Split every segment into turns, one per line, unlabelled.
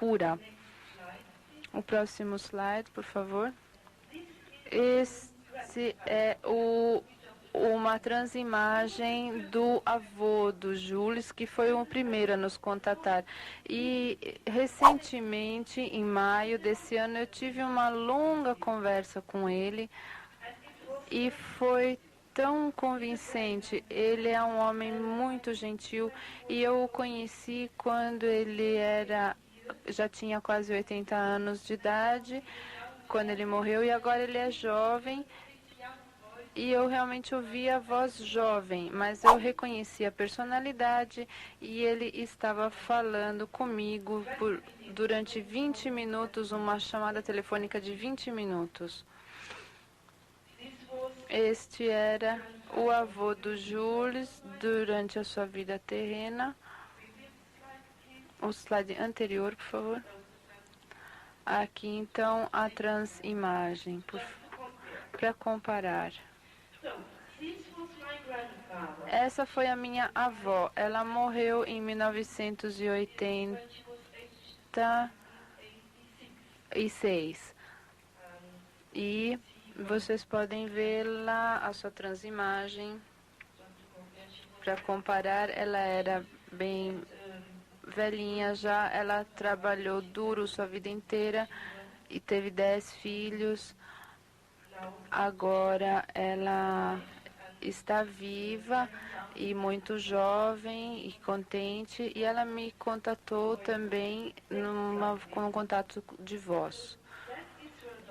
cura. O próximo slide, por favor. Esse é uma transimagem do avô do Jules, que foi o primeiro a nos contatar. E recentemente, em maio desse ano, eu tive uma longa conversa com ele e foi tão convincente. Ele é um homem muito gentil e eu o conheci quando ele já tinha quase 80 anos de idade, quando ele morreu, e agora ele é jovem. E eu realmente ouvi a voz jovem, mas eu reconheci a personalidade e ele estava falando comigo durante 20 minutos, uma chamada telefônica de 20 minutos. Este era o avô do Jules durante a sua vida terrena. O slide anterior, por favor. Aqui, então, a transimagem, para comparar. Essa foi a minha avó. Ela morreu em 1986. E vocês podem ver lá a sua transimagem. Para comparar, ela era bem velhinha já. Ela trabalhou duro sua vida inteira e teve 10 filhos. Agora ela está viva e muito jovem e contente, e ela me contatou também com um contato de voz.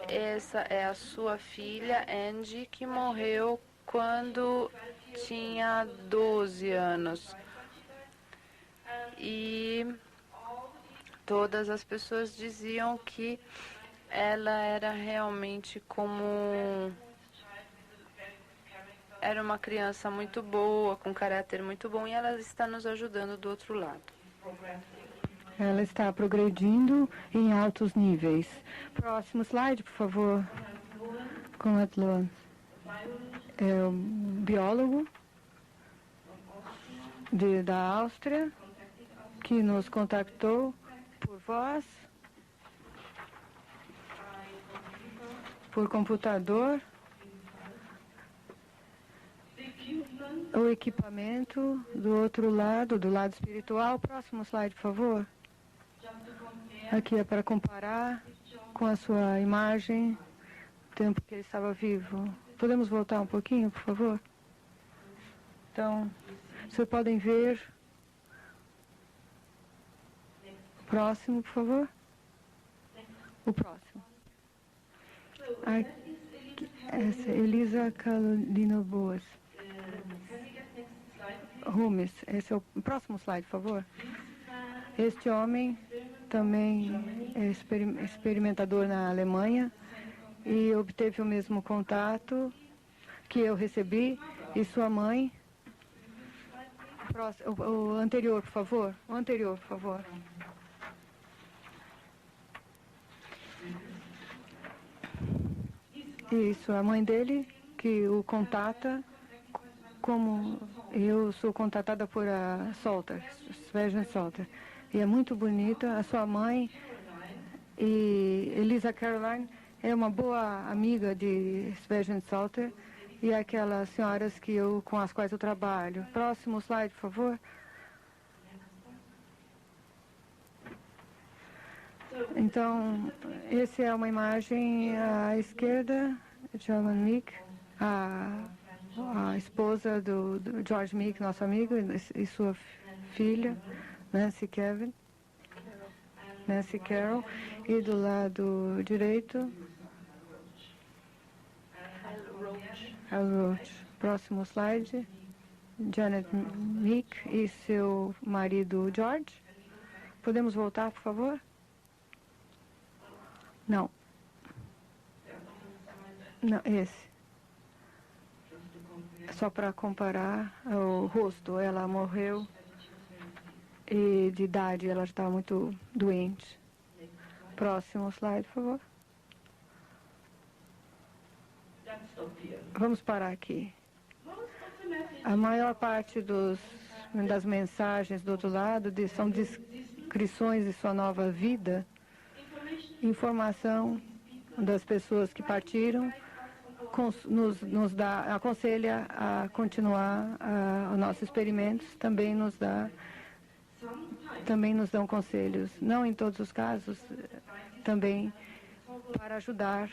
Essa é a sua filha, Angie, que morreu quando tinha 12 anos. E todas as pessoas diziam que ela era realmente era uma criança muito boa, com caráter muito bom, e ela está nos ajudando do outro lado.
Ela está progredindo em altos níveis. Próximo slide, por favor. Com Atlan. É um biólogo da Áustria, que nos contactou por voz, por computador. O equipamento do outro lado, do lado espiritual. Próximo slide, por favor. Aqui é para comparar com a sua imagem, o tempo que ele estava vivo. Podemos voltar um pouquinho, por favor? Então, vocês podem ver. Próximo, por favor. O próximo. Essa é Elisa Carolina Boas. Rumes, esse é o próximo slide, por favor. Este homem também é experimentador na Alemanha e obteve o mesmo contato que eu recebi. E sua mãe... O anterior, por favor. O anterior, por favor. Isso, a mãe dele que o contata, como eu sou contatada por a Salter, Svergen Salter. E é muito bonita. A sua mãe e Elisa Caroline é uma boa amiga de Svergen Salter e aquelas senhoras com as quais eu trabalho. Próximo slide, por favor. Então, essa é uma imagem à esquerda, German Meek, a esposa do George Meek, nosso amigo, e sua filha, Nancy Carroll, e do lado direito, Hal Roach. Próximo slide, Janet Meek e seu marido George. Podemos voltar, por favor? Não. Não, esse. Só para comparar o rosto. Ela morreu e de idade ela estava muito doente. Próximo slide, por favor. Vamos parar aqui. A maior parte das mensagens do outro lado são inscrições de sua nova vida, informação das pessoas que partiram, aconselha a continuar os nossos experimentos, também nos dão conselhos, não em todos os casos, também para ajudar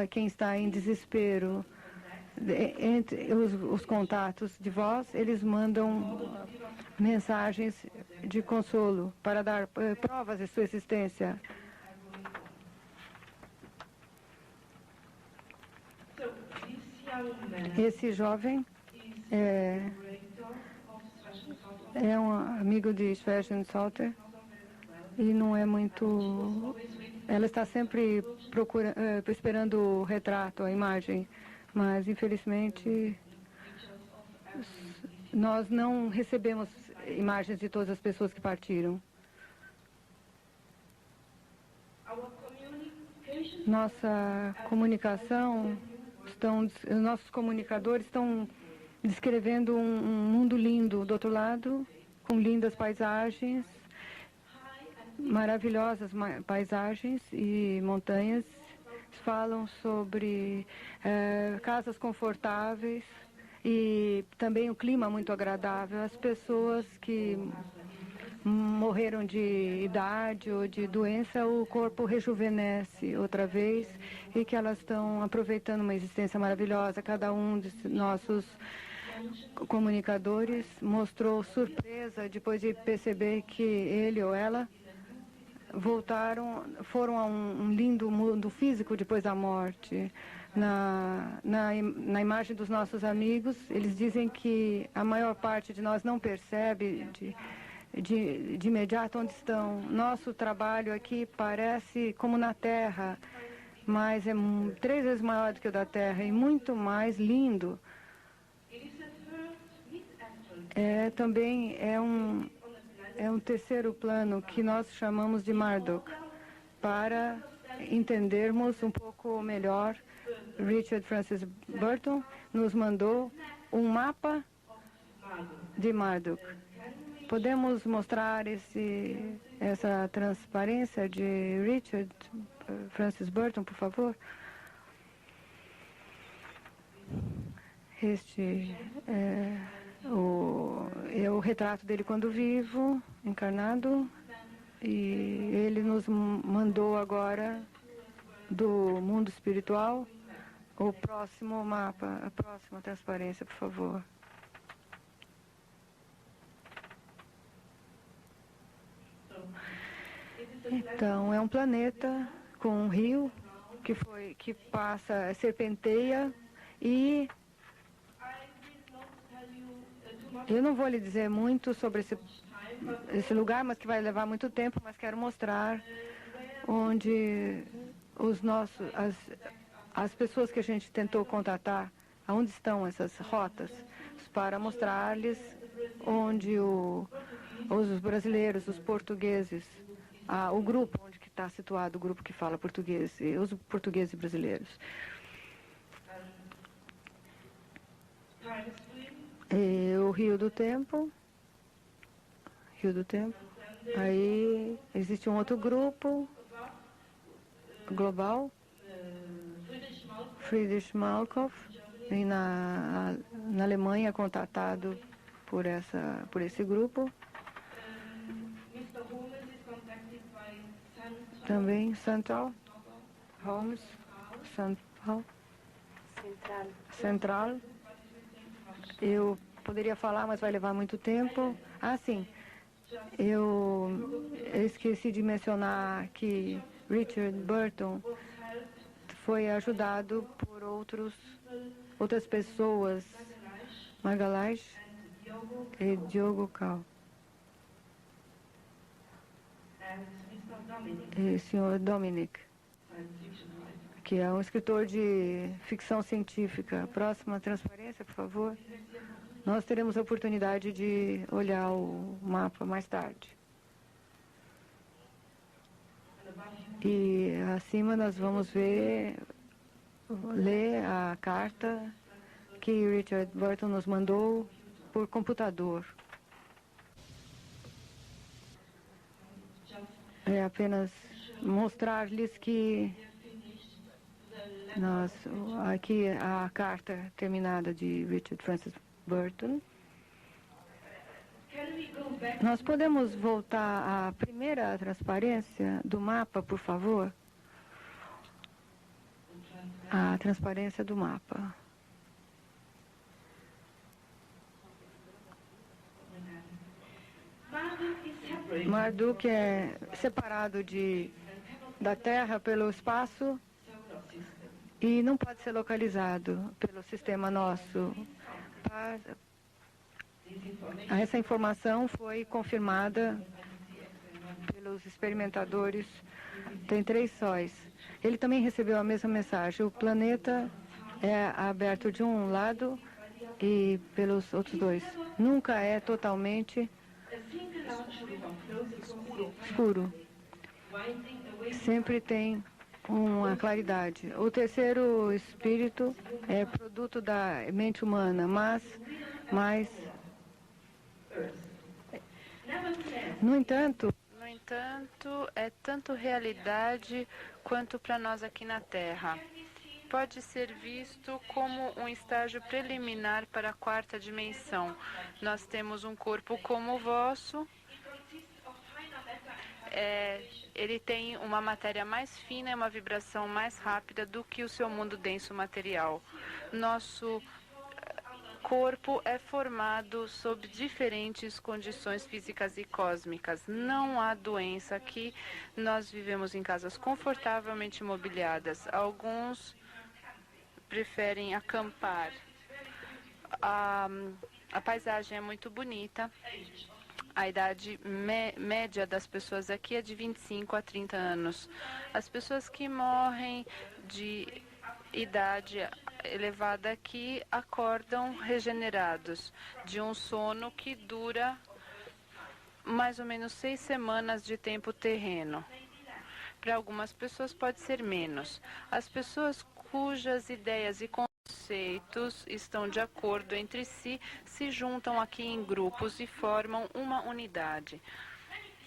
a quem está em desespero. Entre os contatos de voz, eles mandam mensagens de consolo para dar provas de sua existência. Esse jovem é um amigo de Sveshen Salter e não é muito... Ela está sempre esperando o retrato, a imagem, mas infelizmente nós não recebemos imagens de todas as pessoas que partiram. Nossa comunicação, nossos comunicadores estão descrevendo um mundo lindo do outro lado, com lindas paisagens, maravilhosas paisagens e montanhas. Falam sobre casas confortáveis e também o clima muito agradável. As pessoas que morreram de idade ou de doença, o corpo rejuvenesce outra vez e que elas estão aproveitando uma existência maravilhosa. Cada um de nossos comunicadores mostrou surpresa depois de perceber que ele ou ela foram a um lindo mundo físico depois da morte. Na imagem dos nossos amigos, eles dizem que a maior parte de nós não percebe de imediato onde estão. Nosso trabalho aqui parece como na Terra, mas é 3 vezes maior do que o da Terra e muito mais lindo. Também é um terceiro plano que nós chamamos de Marduk, para entendermos um pouco melhor. Richard Francis Burton nos mandou um mapa de Marduk. Podemos mostrar essa transparência de Richard Francis Burton, por favor? Este é o retrato dele quando vivo, encarnado, e ele nos mandou agora do mundo espiritual o próximo mapa, a próxima transparência, por favor. Então, é um planeta com um rio que passa, serpenteia, e eu não vou lhe dizer muito sobre esse lugar, mas que vai levar muito tempo, mas quero mostrar onde as pessoas que a gente tentou contatar, aonde estão essas rotas, para mostrar-lhes onde os brasileiros, os portugueses, o grupo onde que está situado, o grupo que fala português, e os portugueses brasileiros. E o Rio do Tempo. Aí existe um outro grupo global, Friedrich Malkoff, e na Alemanha contatado por esse grupo. Também Central, Holmes, Central. Eu poderia falar, mas vai levar muito tempo. Sim. Eu esqueci de mencionar que Richard Burton foi ajudado por outras pessoas, Magalhães e Diogo Cal. E o Sr. Dominic, que é um escritor de ficção científica. Próxima transparência, por favor. Nós teremos a oportunidade de olhar o mapa mais tarde. E acima nós vamos ler a carta que Richard Burton nos mandou por computador. é apenas mostrar-lhes que aqui a carta terminada de Richard Francis Burton. Nós podemos voltar à primeira transparência do mapa, por favor? A transparência do mapa. Marduk é separado da Terra pelo espaço e não pode ser localizado pelo sistema nosso. Essa informação foi confirmada pelos experimentadores. Tem 3 sóis. Ele também recebeu a mesma mensagem. O planeta é aberto de um lado e pelos outros 2. Nunca é totalmente escuro. Sempre tem uma claridade. O terceiro espírito é produto da mente humana, mas no entanto,
é tanto realidade quanto para nós aqui na Terra. Pode ser visto como um estágio preliminar para a 4ª dimensão. Nós temos um corpo como o vosso. Ele tem uma matéria mais fina e uma vibração mais rápida do que o seu mundo denso material. Nosso corpo é formado sob diferentes condições físicas e cósmicas. Não há doença aqui. Nós vivemos em casas confortavelmente mobiliadas. Alguns preferem acampar. A paisagem é muito bonita. A idade média das pessoas aqui é de 25 a 30 anos. As pessoas que morrem de idade elevada aqui acordam regenerados de um sono que dura mais ou menos 6 semanas de tempo terreno. Para algumas pessoas pode ser menos. As pessoas cujas ideias e conceitos estão de acordo entre si se juntam aqui em grupos e formam uma unidade.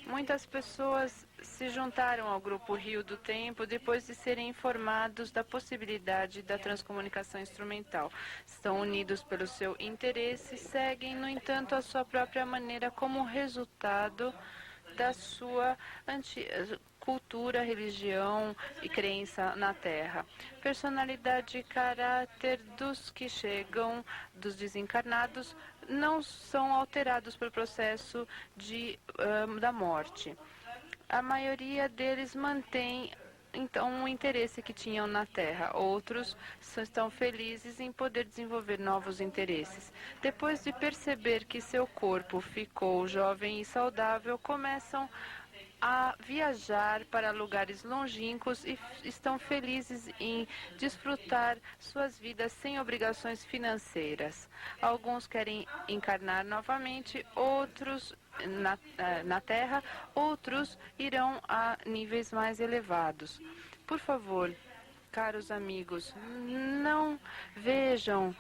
Muitas pessoas se juntaram ao grupo Rio do Tempo depois de serem informados da possibilidade da transcomunicação instrumental. Estão unidos pelo seu interesse e seguem, no entanto, a sua própria maneira como resultado da sua cultura, religião e crença na Terra. Personalidade e caráter dos que chegam, dos desencarnados, não são alterados pelo processo da morte. A maioria deles mantém então um interesse que tinham na Terra. Outros estão felizes em poder desenvolver novos interesses. Depois de perceber que seu corpo ficou jovem e saudável, começam a viajar para lugares longínquos e estão felizes em desfrutar suas vidas sem obrigações financeiras. Alguns querem encarnar novamente, outros na Terra, outros irão a níveis mais elevados. Por favor, caros amigos, não vejam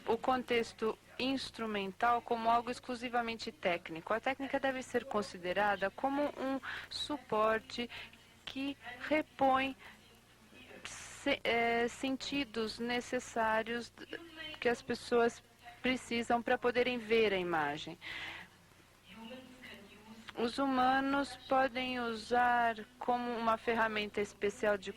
o contexto instrumental como algo exclusivamente técnico. A técnica deve ser considerada como um suporte que repõe sentidos necessários que as pessoas precisam para poderem ver a imagem. Os humanos podem usar como uma ferramenta especial de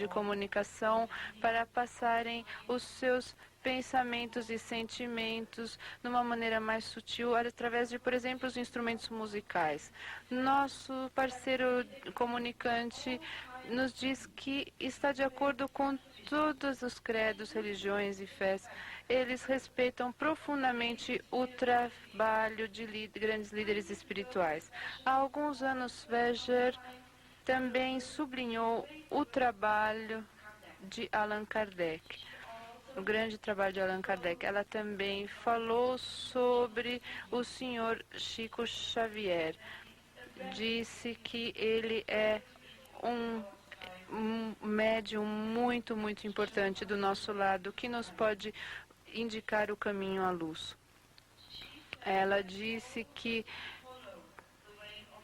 comunicação para passarem os seus pensamentos e sentimentos de uma maneira mais sutil, através de, por exemplo, os instrumentos musicais. Nosso parceiro comunicante nos diz que está de acordo com todos os credos, religiões e fés. Eles respeitam profundamente o trabalho de grandes líderes espirituais. Há alguns anos, Sveger também sublinhou o trabalho de Allan Kardec. O grande trabalho de Allan Kardec. Ela também falou sobre o senhor Chico Xavier. Disse que ele é um médium muito, muito importante do nosso lado, que nos pode indicar o caminho à luz. Ela disse que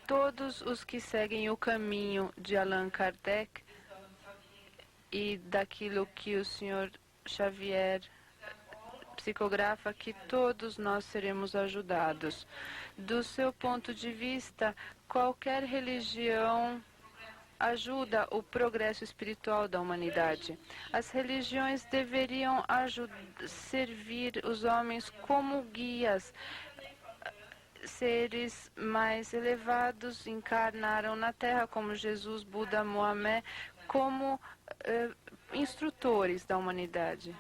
Todos os que seguem o caminho de Allan Kardec e daquilo que o Sr. Xavier psicografa, que todos nós seremos ajudados. Do seu ponto de vista, qualquer religião ajuda o progresso espiritual da humanidade. As religiões deveriam servir os homens como guias. Seres mais elevados encarnaram na Terra, como Jesus, Buda, Mohamé, como instrutores da humanidade,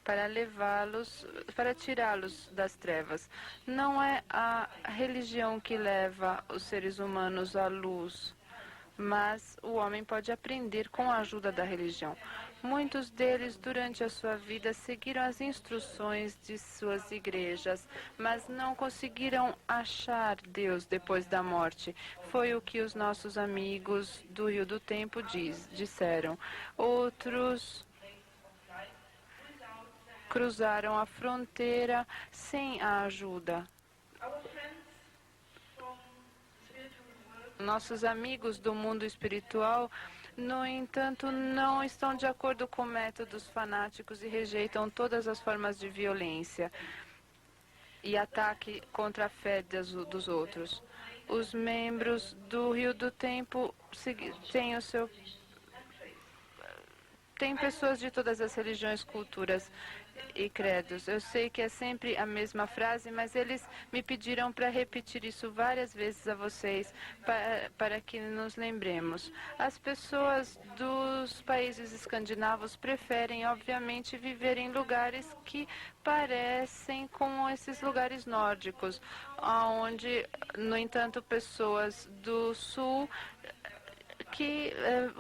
para levá-los, para tirá-los das trevas. Não é a religião que leva os seres humanos à luz, mas o homem pode aprender com a ajuda da religião. Muitos deles, durante a sua vida, seguiram as instruções de suas igrejas, mas não conseguiram achar Deus depois da morte. Foi o que os nossos amigos do Rio do Tempo disseram. Outros cruzaram a fronteira sem a ajuda. Nossos amigos do mundo espiritual, no entanto, não estão de acordo com métodos fanáticos e rejeitam todas as formas de violência e ataque contra a fé dos outros. Os membros do Rio do Tempo têm pessoas de todas as religiões, culturas e credos. Eu sei que é sempre a mesma frase, mas eles me pediram para repetir isso várias vezes a vocês, para que nos lembremos. As pessoas dos países escandinavos preferem, obviamente, viver em lugares que parecem com esses lugares nórdicos, onde, no entanto, pessoas do sul que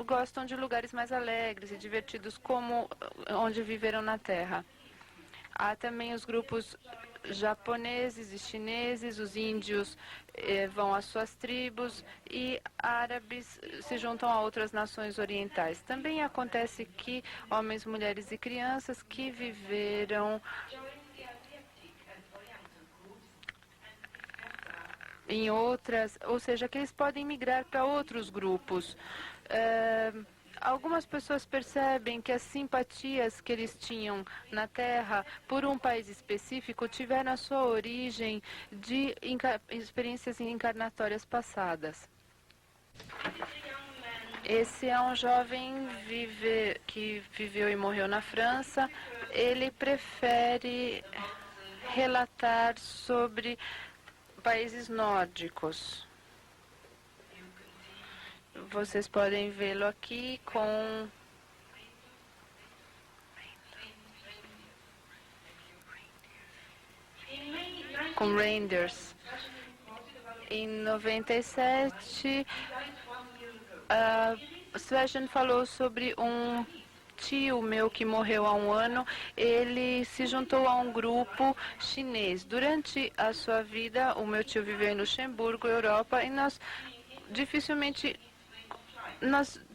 gostam de lugares mais alegres e divertidos, como onde viveram na Terra. Há também os grupos japoneses e chineses, os índios vão às suas tribos e árabes se juntam a outras nações orientais. Também acontece que homens, mulheres e crianças que viveram em outras, ou seja, que eles podem migrar para outros grupos. Algumas pessoas percebem que as simpatias que eles tinham na Terra por um país específico tiveram a sua origem de experiências encarnatórias passadas. Esse é um jovem que viveu e morreu na França. Ele prefere relatar sobre países nórdicos. Vocês podem vê-lo aqui com reindeers. Em 97, Sveshen falou sobre um tio meu que morreu há um ano. Ele se juntou a um grupo chinês. Durante a sua vida, o meu tio viveu em Luxemburgo, Europa, e nós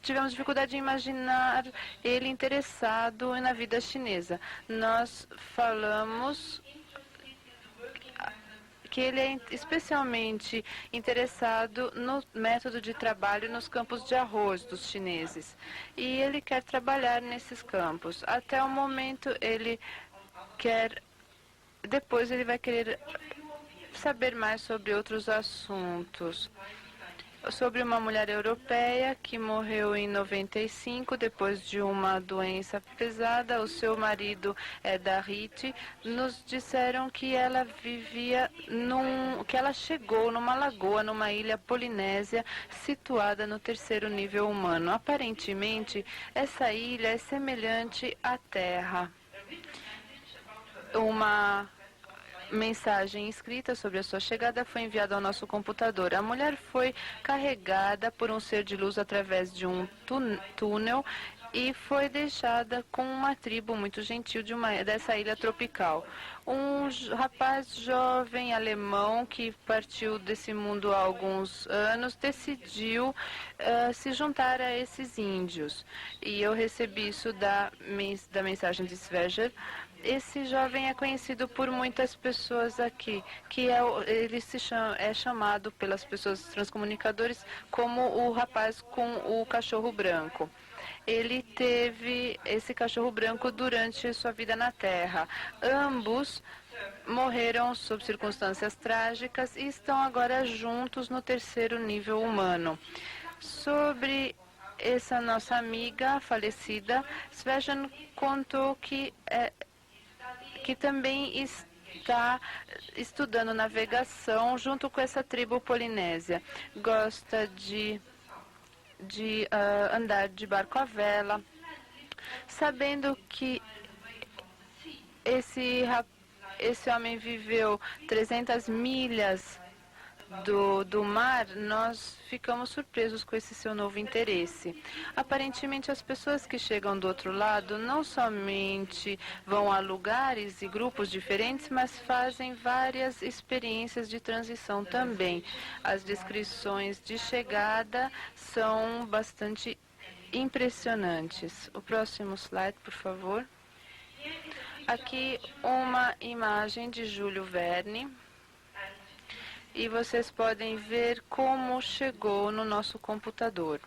tivemos dificuldade de imaginar ele interessado na vida chinesa. Nós falamos que ele é especialmente interessado no método de trabalho nos campos de arroz dos chineses. E ele quer trabalhar nesses campos. Até o momento, depois ele vai querer saber mais sobre outros assuntos. Sobre uma mulher europeia que morreu em 95 depois de uma doença pesada. O seu marido é da Haiti. Nos disseram que ela que ela chegou numa lagoa, numa ilha polinésia situada no 3º nível humano. Aparentemente, essa ilha é semelhante à Terra. Uma mensagem escrita sobre a sua chegada foi enviada ao nosso computador. A mulher foi carregada por um ser de luz através de um túnel e foi deixada com uma tribo muito gentil dessa ilha tropical. Um rapaz jovem alemão que partiu desse mundo há alguns anos decidiu se juntar a esses índios. E eu recebi isso da mensagem de Sveger. esse jovem é conhecido por muitas pessoas aqui, que é chamado pelas pessoas transcomunicadores como o rapaz com o cachorro branco. Ele teve esse cachorro branco durante sua vida na Terra. Ambos morreram sob circunstâncias trágicas e estão agora juntos no terceiro nível humano. Sobre essa nossa amiga falecida, Svejan contou que também está estudando navegação junto com essa tribo polinésia. Gosta de andar de barco à vela, sabendo que esse homem viveu 300 milhas do mar, nós ficamos surpresos com esse seu novo interesse. Aparentemente, as pessoas que chegam do outro lado não somente vão a lugares e grupos diferentes, mas fazem várias experiências de transição também. As descrições de chegada são bastante impressionantes. O próximo slide, por favor. Aqui uma imagem de Júlio Verne. E vocês podem ver como chegou no nosso computador.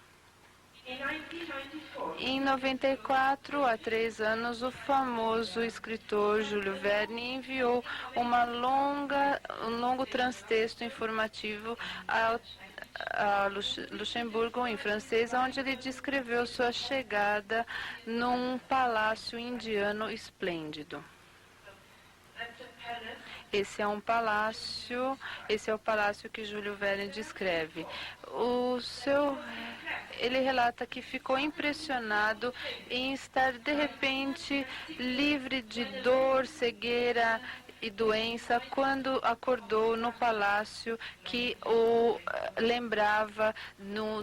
Em 94, há 3 anos, o famoso escritor Júlio Verne enviou um longo transtexto informativo a Luxemburgo, em francês, onde ele descreveu sua chegada num palácio indiano esplêndido. Esse é o palácio que Júlio Verne descreve. Ele relata que ficou impressionado em estar, de repente, livre de dor, cegueira e doença quando acordou no palácio que o lembrava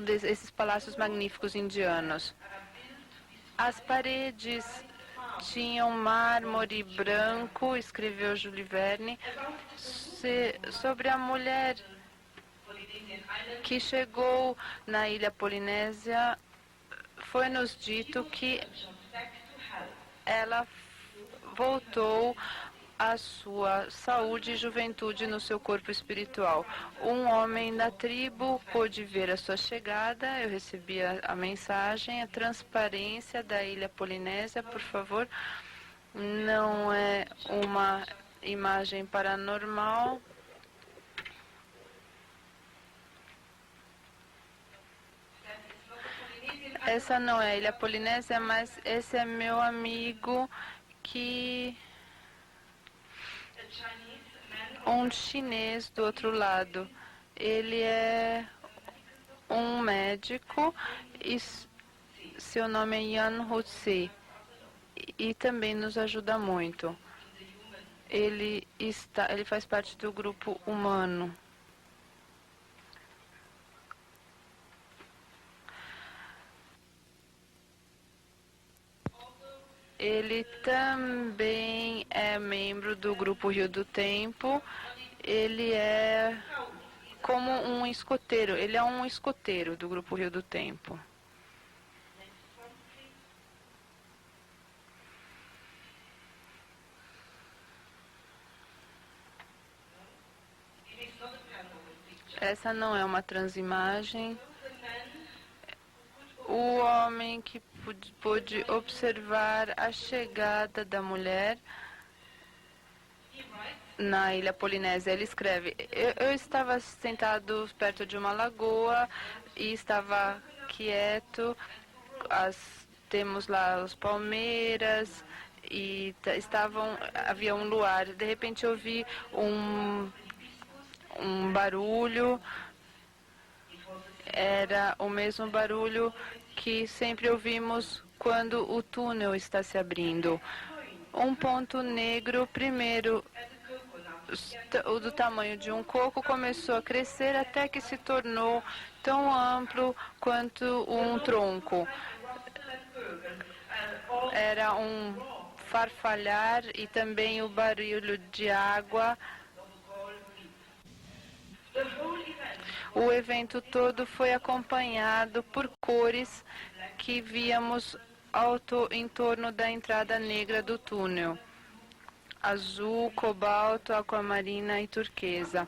desses palácios magníficos indianos. As paredes tinham mármore branco, escreveu Júlio Verne, sobre a mulher que chegou na ilha Polinésia. Foi-nos dito que ela voltou à sua saúde e juventude no seu corpo espiritual. Um homem da tribo pôde ver a sua chegada. Eu recebi a mensagem, a transparência da ilha Polinésia, por favor. Não é uma imagem paranormal. Essa não é a ilha Polinésia, mas esse é meu amigo um chinês do outro lado. Ele é um médico e seu nome é Yan Hutse e também nos ajuda muito. Ele faz parte do grupo humano. Ele também é membro do grupo Rio do Tempo. Ele é como um escoteiro. Ele é um escoteiro do grupo Rio do Tempo. Essa não é uma transimagem. O homem que pôde observar a chegada da mulher na ilha Polinésia. Ele escreve: eu estava sentado perto de uma lagoa e estava quieto. Temos lá as palmeiras e havia um luar. De repente eu ouvi um barulho. Era o mesmo barulho que sempre ouvimos quando o túnel está se abrindo. Um ponto negro, primeiro o do tamanho de um coco, começou a crescer até que se tornou tão amplo quanto um tronco. Era um farfalhar e também o barulho de água. O evento todo foi acompanhado por cores que víamos em torno da entrada negra do túnel. azul, cobalto, aquamarina e turquesa.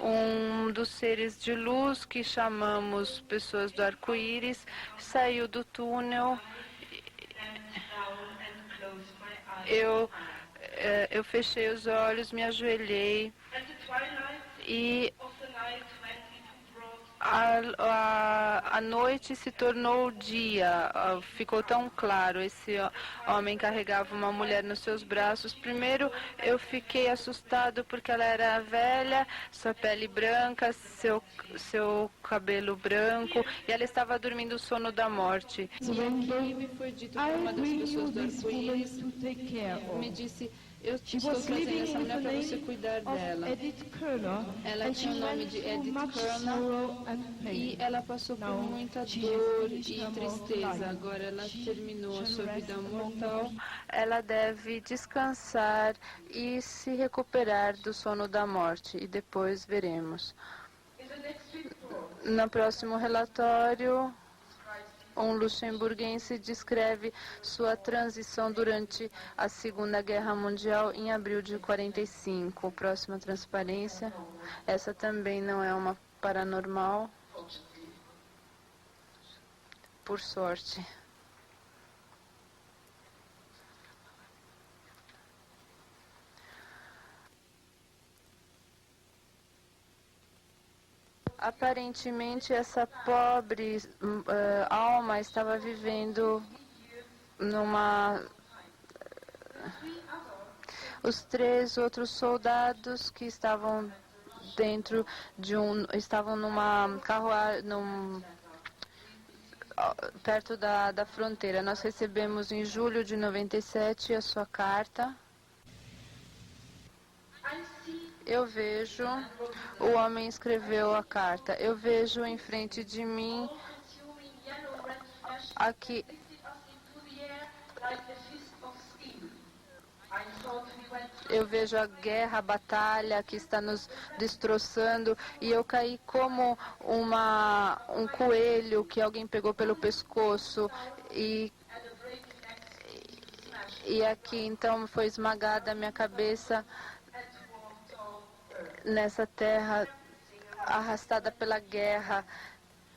Um dos seres de luz que chamamos pessoas do arco-íris saiu do túnel. Eu fechei os olhos, me ajoelhei e a noite se tornou dia, ficou tão claro. Esse homem carregava uma mulher nos seus braços. Primeiro eu fiquei assustado porque ela era velha, sua pele branca, seu cabelo branco, e ela estava dormindo o sono da morte. E aqui me foi dito por uma das pessoas do arco-íris, me disse: eu estou trazendo essa mulher para você cuidar dela. Ela tinha o nome de Edith Kerner e ela passou por muita dor e tristeza. Agora ela terminou a sua vida mortal. Ela deve descansar e se recuperar do sono da morte, e depois veremos. No próximo relatório, um luxemburguense descreve sua transição durante a Segunda Guerra Mundial em abril de 45. Próxima transparência. Essa também não é uma paranormal, por sorte. Aparentemente, essa pobre alma estava vivendo numa... Os 3 outros soldados que estavam dentro de estavam numa carruagem, perto da fronteira. Nós recebemos em julho de 97 a sua carta. Eu vejo, o homem escreveu a carta. Eu vejo em frente de mim aqui eu vejo a guerra, a batalha que está nos destroçando, e eu caí como um coelho que alguém pegou pelo pescoço, e aqui então foi esmagada a minha cabeça nessa terra arrastada pela guerra.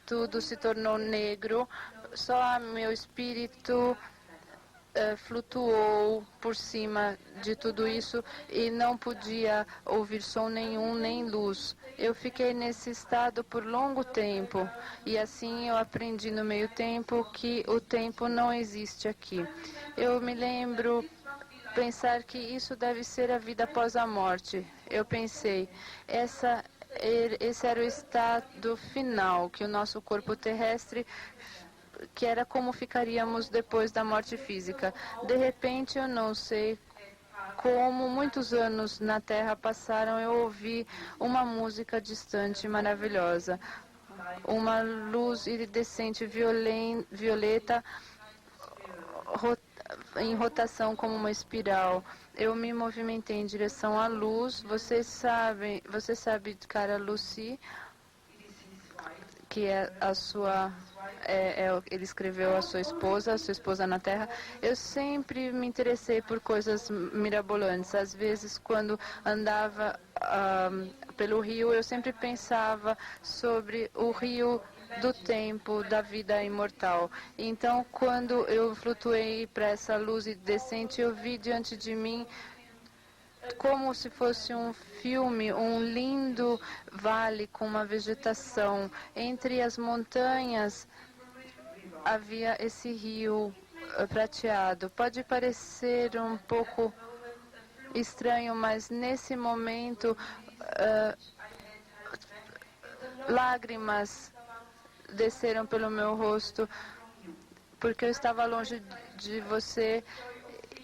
Tudo se tornou negro, só meu espírito flutuou por cima de tudo isso e não podia ouvir som nenhum, nem luz. Eu fiquei nesse estado por longo tempo, e assim eu aprendi no meio tempo que o tempo não existe aqui. Eu me lembro pensar que isso deve ser a vida após a morte. Eu pensei, esse era o estado final, que o nosso corpo terrestre, que era como ficaríamos depois da morte física. De repente, eu não sei como muitos anos na Terra passaram, eu ouvi uma música distante maravilhosa. Uma luz iridescente violeta em rotação como uma espiral. Eu me movimentei em direção à luz. Você sabe, cara, Lucy, que é a sua... ele escreveu a sua esposa na Terra. Eu sempre me interessei por coisas mirabolantes. Às vezes, quando andava pelo rio, eu sempre pensava sobre o rio do tempo, da vida imortal. Então, quando eu flutuei para essa luz iridescente, eu vi diante de mim, como se fosse um filme, um lindo vale com uma vegetação. Entre as montanhas havia esse rio prateado. Pode parecer um pouco estranho, mas nesse momento lágrimas desceram pelo meu rosto, porque eu estava longe de você.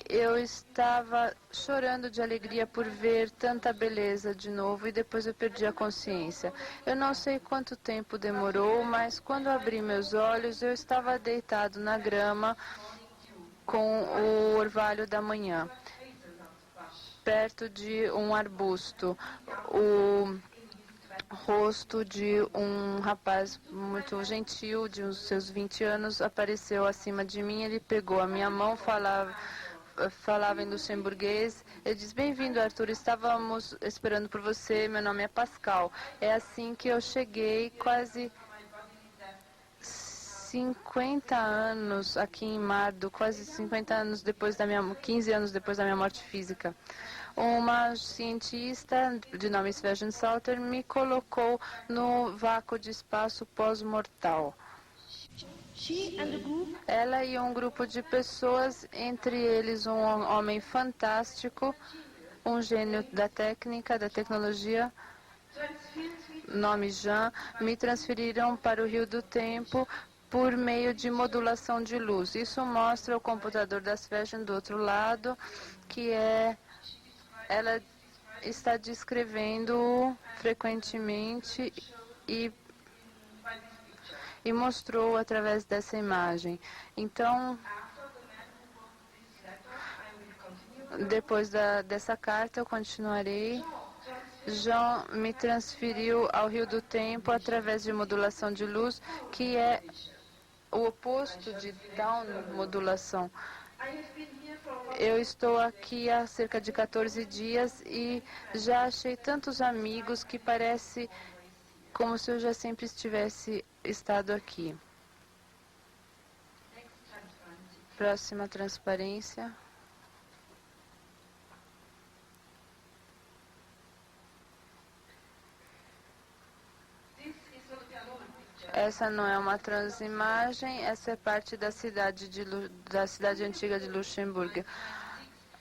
Eu estava chorando de alegria por ver tanta beleza de novo, e depois eu perdi a consciência. Eu não sei quanto tempo demorou, mas quando abri meus olhos, eu estava deitado na grama com o orvalho da manhã, perto de um arbusto. O rosto de um rapaz muito gentil, de uns seus 20 anos, apareceu acima de mim. Ele pegou a minha mão, falava em luxemburguês. Ele diz: bem-vindo, Arthur, estávamos esperando por você, meu nome é Pascal. É assim que eu cheguei, quase 50 anos aqui em Mardo, quase 50 anos depois 15 anos depois da minha morte física. Uma cientista de nome Svegen Salter me colocou no vácuo de espaço pós-mortal. Ela e um grupo de pessoas, entre eles um homem fantástico, um gênio da técnica, da tecnologia, nome Jean, me transferiram para o Rio do Tempo por meio de modulação de luz. Isso mostra o computador da Svegen do outro lado, que ela está descrevendo frequentemente e mostrou através dessa imagem. Então, depois dessa carta, eu continuarei. Jean me transferiu ao Rio do Tempo através de modulação de luz, que é o oposto de down modulação. Eu estou aqui há cerca de 14 dias e já achei tantos amigos que parece como se eu já sempre estivesse estado aqui. Próxima transparência. Essa não é uma transimagem, essa é parte da cidade antiga de Luxemburgo.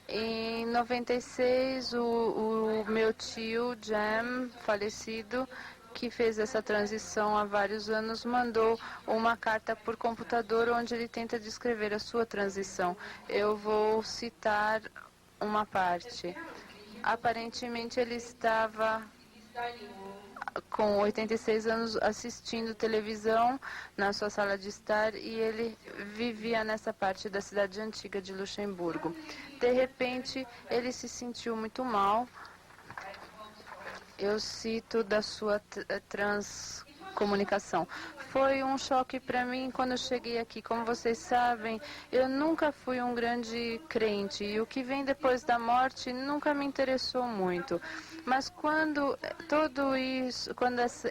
Em 96, o meu tio, Jem, falecido, que fez essa transição há vários anos, mandou uma carta por computador onde ele tenta descrever a sua transição. Eu vou citar uma parte. Aparentemente, ele estava com 86 anos assistindo televisão na sua sala de estar e ele vivia nessa parte da cidade antiga de Luxemburgo. De repente, ele se sentiu muito mal. Eu cito da sua transcomunicação. Foi um choque para mim quando eu cheguei aqui. Como vocês sabem, eu nunca fui um grande crente e o que vem depois da morte nunca me interessou muito. Mas quando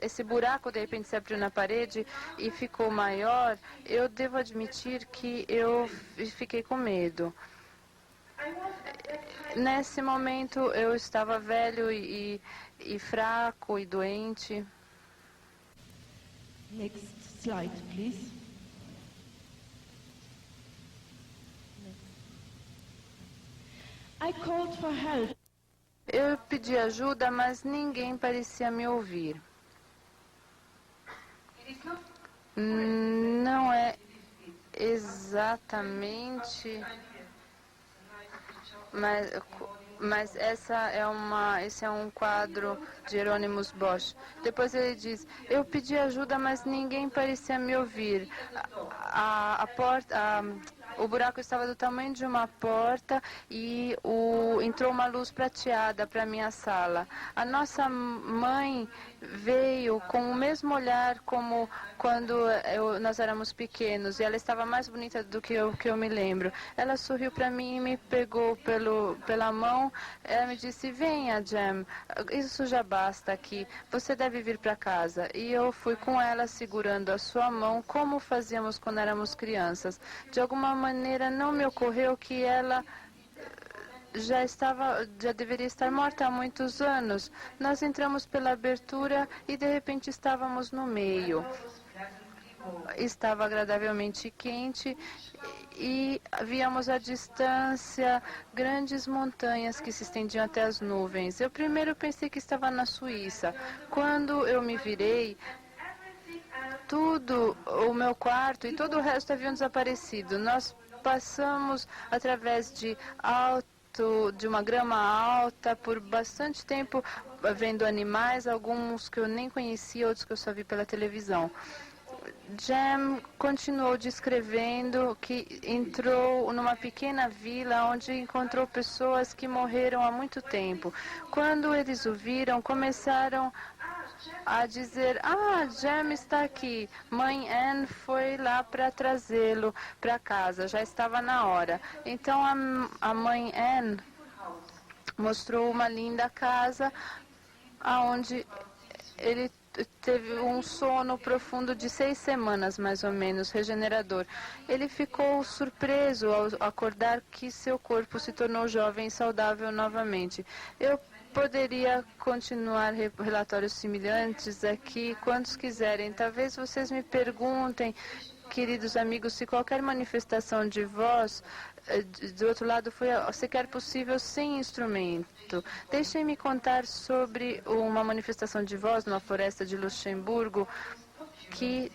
esse buraco de repente se abriu na parede e ficou maior, eu devo admitir que eu fiquei com medo. Nesse momento eu estava velho e fraco e doente.
Next slide, please. I called for help.
Eu pedi ajuda, mas ninguém parecia me ouvir. Não é exatamente, mas esse é um quadro de Hieronymus Bosch. Depois ele diz: eu pedi ajuda, mas ninguém parecia me ouvir. O buraco estava do tamanho de uma porta e entrou uma luz prateada para a minha sala. A nossa mãe veio com o mesmo olhar como quando nós éramos pequenos, e ela estava mais bonita do que eu me lembro. Ela sorriu para mim e me pegou pela mão. Ela me disse: venha, Jem, isso já basta aqui, você deve vir para casa. E eu fui com ela segurando a sua mão, como fazíamos quando éramos crianças. De alguma maneira não me ocorreu que ela já deveria estar morta há muitos anos. Nós entramos pela abertura e de repente estávamos no meio. Estava agradavelmente quente e víamos à distância grandes montanhas que se estendiam até as nuvens. Eu primeiro pensei que estava na Suíça. Quando eu me virei, o meu quarto e todo o resto haviam desaparecido. Nós passamos através de uma grama alta por bastante tempo, vendo animais, alguns que eu nem conhecia, outros que eu só vi pela televisão. Jem continuou descrevendo que entrou numa pequena vila onde encontrou pessoas que morreram há muito tempo. Quando eles o viram, começaram a dizer: ah, Jem está aqui. Mãe Anne foi lá para trazê-lo para casa, já estava na hora. Então a mãe Anne mostrou uma linda casa onde ele teve um sono profundo de 6 semanas, mais ou menos, regenerador. Ele ficou surpreso ao acordar que seu corpo se tornou jovem e saudável novamente. Eu poderia continuar relatórios semelhantes aqui, quantos quiserem. Talvez vocês me perguntem, queridos amigos, se qualquer manifestação de voz do outro lado foi sequer possível sem instrumento. Deixem-me contar sobre uma manifestação de voz numa floresta de Luxemburgo que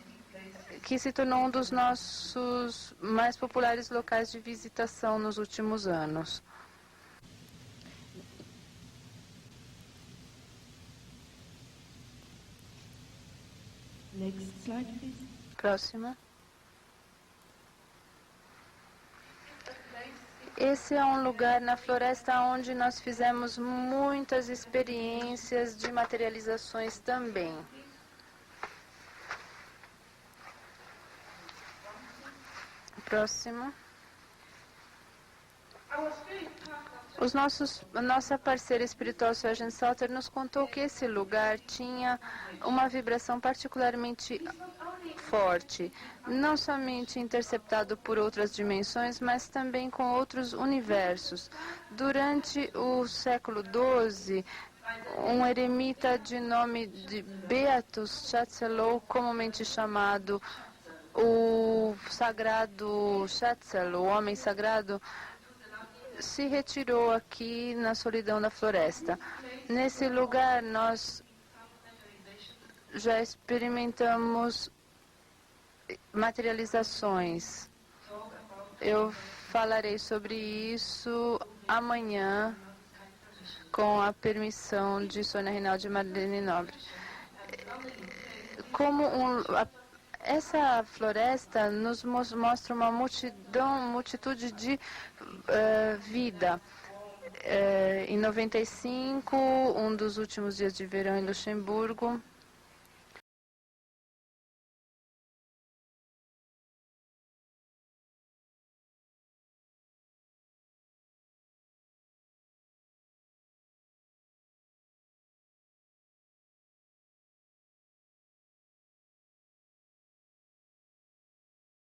se tornou um dos nossos mais populares locais de visitação nos últimos anos.
Next slide, please.
Próxima. Esse é um lugar na floresta onde nós fizemos muitas experiências de materializações também. Próximo. A nossa parceira espiritual, Sgt. Salter, nos contou que esse lugar tinha uma vibração particularmente forte, não somente interceptado por outras dimensões, mas também com outros universos. Durante o século XII, um eremita de nome de Beatus Chatzelo, comumente chamado o sagrado Chatzel, o homem sagrado, se retirou aqui na solidão da floresta. Nesse lugar, nós já experimentamos materializações. Eu falarei sobre isso amanhã, com a permissão de Sônia Rinaldi e Marlene Nobre. Essa floresta nos mostra uma multitude de vida. Em 95, um dos últimos dias de verão em Luxemburgo,